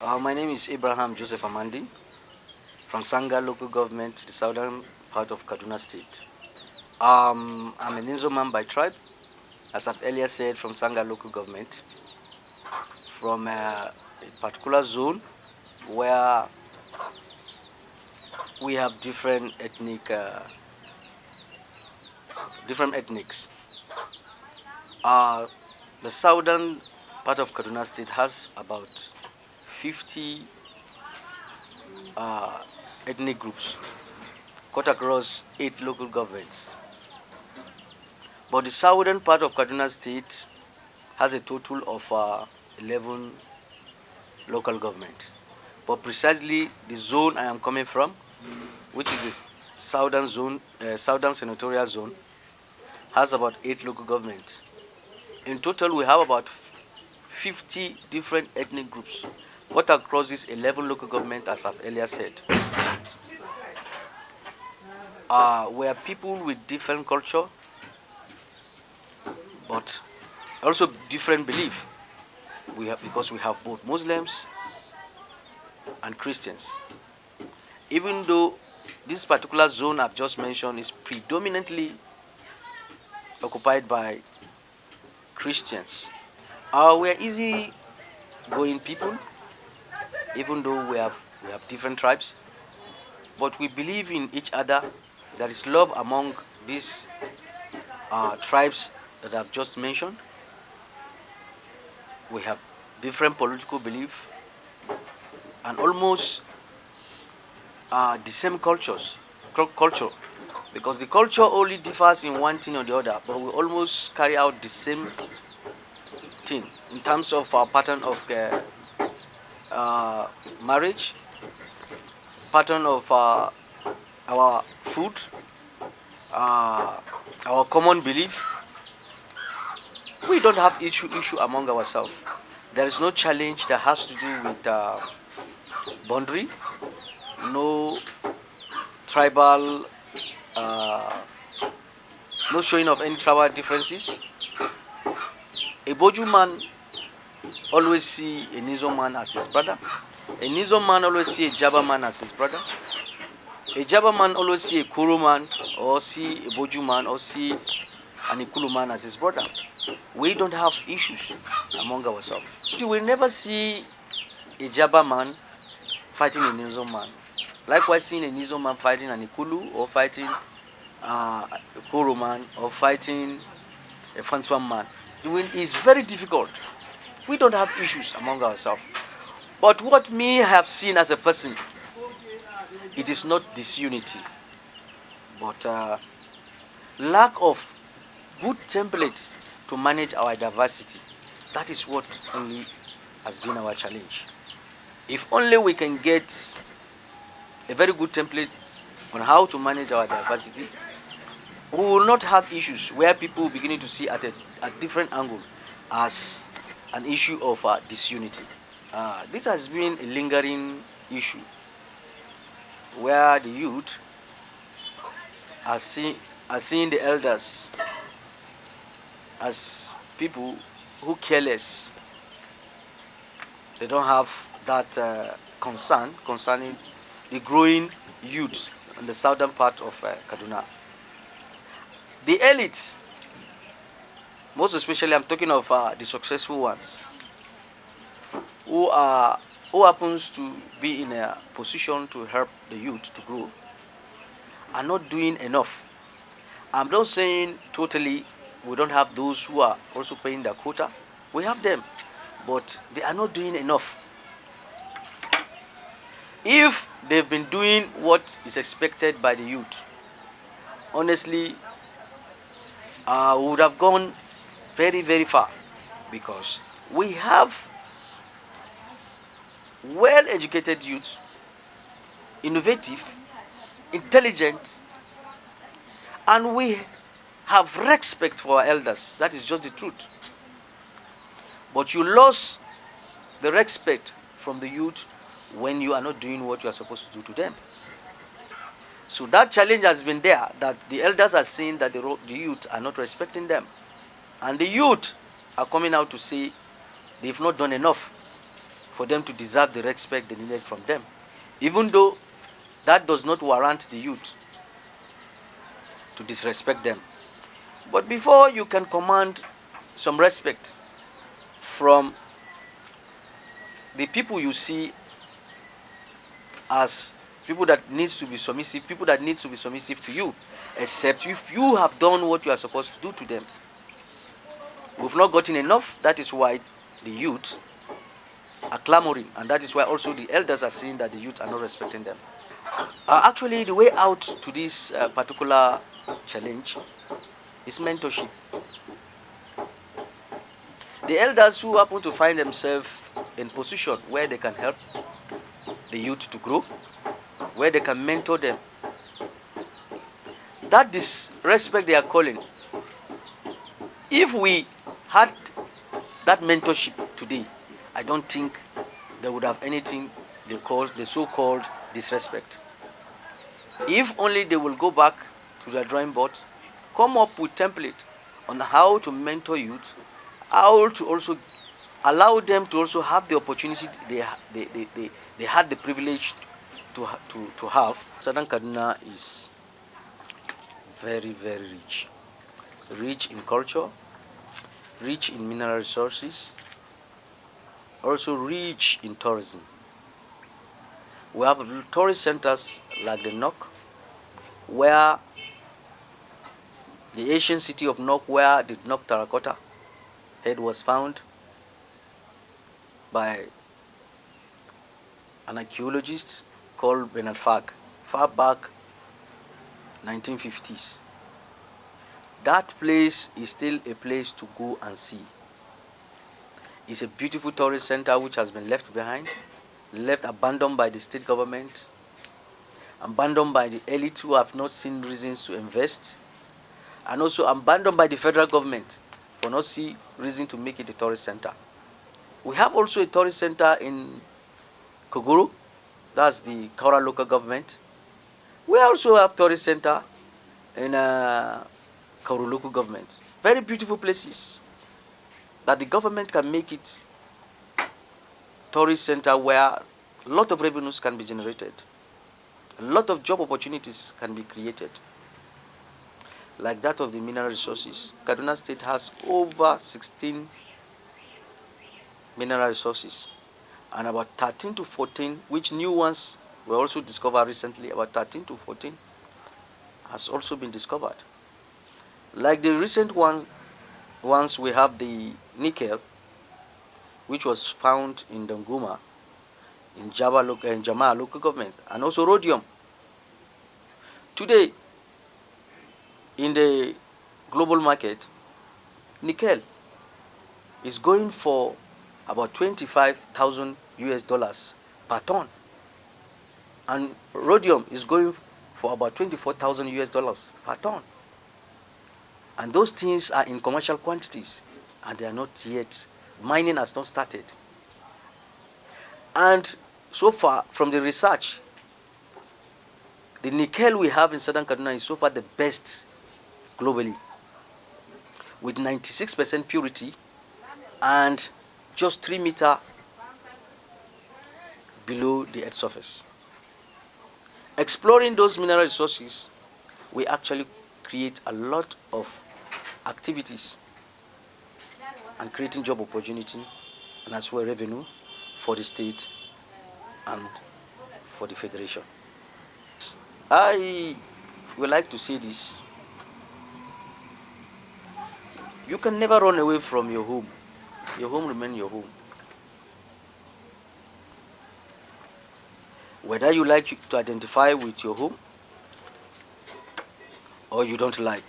My name is Abraham Joseph Amandi from Sanga local government, the southern part of Kaduna state. I'm an Inzo man by tribe, as I've earlier said, from Sanga local government, from a particular zone where we have different ethnics. Uh, the southern part of Kaduna state has about 50 uh, ethnic groups cut across 8 local governments. But the southern part of Kaduna state has a total of 11 local government. But precisely the zone I am coming from, which is the southern senatorial zone, has about 8 local governments. In total, we have about 50 different ethnic groups cut across these 11 local governments, as I've earlier said. We are people with different culture, but also different belief. Because we have both Muslims and Christians. Even though this particular zone I've just mentioned is predominantly occupied by Christians, we are easy going people, even though we have different tribes, but we believe in each other. There is love among these tribes that I've just mentioned. We have different political belief and almost the same culture, because the culture only differs in one thing or the other, but we almost carry out the same thing in terms of our pattern of marriage, pattern of our food, our common belief. We don't have issue among ourselves. There is no challenge that has to do with boundary, no tribal, no showing of any tribal differences. A Boju man always see a Nizo man as his brother. A Nizo man always see a Jaba man as his brother. A Jaba man always see a Kuru man, or see a Boju man, or see an Ikulu man as his brother. We don't have issues among ourselves. You will never see a Jaba man fighting a Nizo man. Likewise, seeing a Nizo man fighting an Ikulu, or fighting a Kuru man, or fighting a Fanswan man. It's very difficult. We don't have issues among ourselves. But what me have seen as a person, it is not disunity, but lack of good template to manage our diversity. That is what only has been our challenge. If only we can get a very good template on how to manage our diversity, we will not have issues where people beginning to see at a different angle as an issue of disunity. This has been a lingering issue where the youth are seeing the elders as people who care less. They don't have that concern concerning the growing youth in the southern part of Kaduna. The elite, most especially I'm talking of the successful ones, who happens to be in a position to help the youth to grow, are not doing enough. I'm not saying totally we don't have those who are also paying their quota. We have them, but they are not doing enough. If they've been doing what is expected by the youth, honestly, we would have gone very, very far, because we have well-educated youth, innovative, intelligent, and we have respect for our elders. That is just the truth. But you lost the respect from the youth when you are not doing what you are supposed to do to them. So that challenge has been there, that the elders are saying that the youth are not respecting them. And the youth are coming out to say they've not done enough for them to deserve the respect they needed from them, even though that does not warrant the youth to disrespect them. But before you can command some respect from the people you see as people that needs to be submissive to you, except if you have done what you are supposed to do to them. We've not gotten enough. That is why the youth are clamoring, and that is why also the elders are saying that the youth are not respecting them. Actually, the way out to this particular challenge is mentorship. The elders who happen to find themselves in position where they can help the youth to grow, where they can mentor them, that disrespect they are calling, if we had that mentorship today, I don't think they would have anything they call the so-called disrespect. If only they will go back to their drawing board, come up with template on how to mentor youth, how to also allow them to also have the opportunity they had the privilege to have. Southern Kaduna is very, very rich in culture, rich in mineral resources, also rich in tourism. We have tourist centers like the Nok, where the ancient city of Nok, where the Nok terracotta head was found by an archaeologist called Bernard Fag, far back 1950s. That place is still a place to go and see. It's a beautiful tourist center which has been left behind, left abandoned by the state government, abandoned by the elite who have not seen reasons to invest, and also abandoned by the federal government for not see reason to make it a tourist center. We have also a tourist center in Koguru, that's the Kaura local government. We also have tourist center in Kauru local government. Very beautiful places that the government can make it tourist center where a lot of revenues can be generated. A lot of job opportunities can be created. Like that of the mineral resources. Kaduna State has over 16 mineral resources, and about 13 to 14, which new ones were also discovered recently, about 13 to 14 has also been discovered. Like the recent ones we have the nickel, which was found in Donguma, in Jama local government, and also rhodium. Today, in the global market, nickel is going for about 25,000 US dollars per ton, and rhodium is going for about 24,000 US dollars per ton. And those things are in commercial quantities, and they are not yet, mining has not started. And so far, from the research, the nickel we have in Southern Kaduna is so far the best globally, with 96% purity and just 3 meters below the earth's surface. Exploring those mineral resources, we actually create a lot of activities and creating job opportunity and as well revenue for the state and for the federation. I would like to say this. You can never run away from your home. Your home remains your home. Whether you like to identify with your home or you don't like,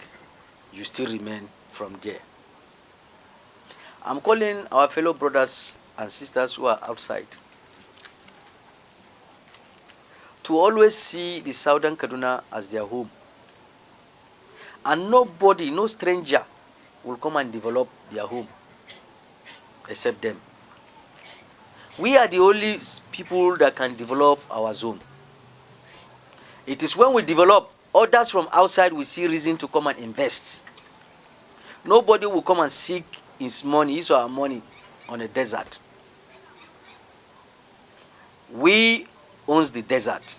you still remain from there. I'm calling our fellow brothers and sisters who are outside to always see the Southern Kaduna as their home. And nobody, no stranger will come and develop their home except them. We are the only people that can develop our zone. It is when we develop, others from outside will see reason to come and invest. Nobody will come and seek his or our money on a desert. We owns the desert.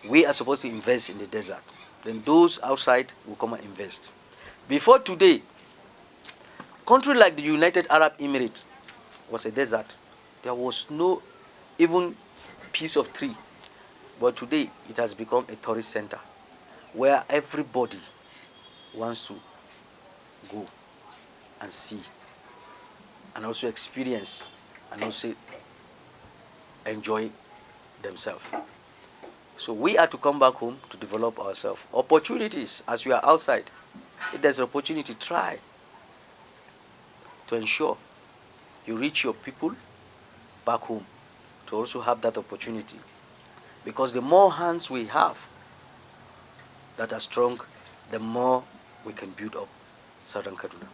We are supposed to invest in the desert. Then those outside will come and invest. Before today, country like the United Arab Emirates was a desert. There was no even piece of tree. But today it has become a tourist center where everybody wants to go and see and also experience and also enjoy themselves. So we are to come back home to develop ourselves. Opportunities, as we are outside, if there's an opportunity, try to ensure you reach your people back home to also have that opportunity. Because the more hands we have that are strong, the more we can build up Southern Kaduna.